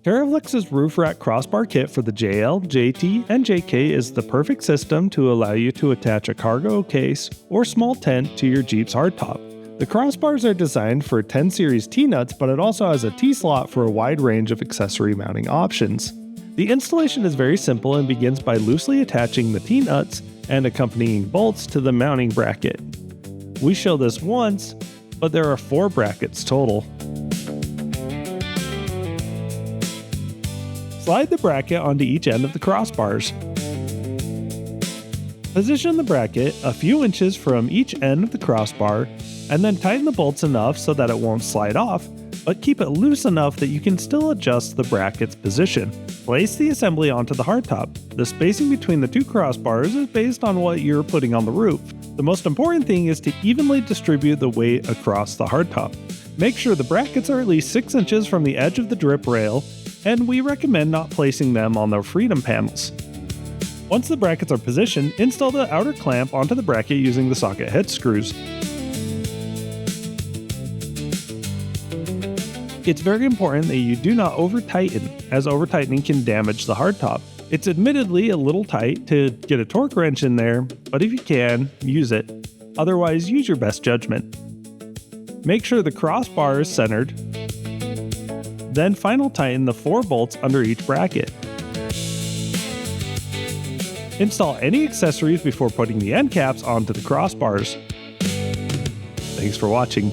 TeraFlex's roof rack crossbar kit for the JL, JT, and JK is the perfect system to allow you to attach a cargo case or small tent to your Jeep's hardtop. The crossbars are designed for 10 series T-nuts, but it also has a T-slot for a wide range of accessory mounting options. The installation is very simple and begins by loosely attaching the T-nuts and accompanying bolts to the mounting bracket. We show this once, but there are 4 brackets total. Slide the bracket onto each end of the crossbars. Position the bracket a few inches from each end of the crossbar, and then tighten the bolts enough so that it won't slide off, but keep it loose enough that you can still adjust the bracket's position. Place the assembly onto the hardtop. The spacing between the 2 crossbars is based on what you're putting on the roof. The most important thing is to evenly distribute the weight across the hardtop. Make sure the brackets are at least 6 inches from the edge of the drip rail, and we recommend not placing them on the freedom panels. Once the brackets are positioned, install the outer clamp onto the bracket using the socket head screws. It's very important that you do not over-tighten, as over-tightening can damage the hardtop. It's admittedly a little tight to get a torque wrench in there, but if you can, use it. Otherwise, use your best judgment. Make sure the crossbar is centered. Then final tighten the 4 bolts under each bracket. Install any accessories before putting the end caps onto the crossbars. Thanks for watching.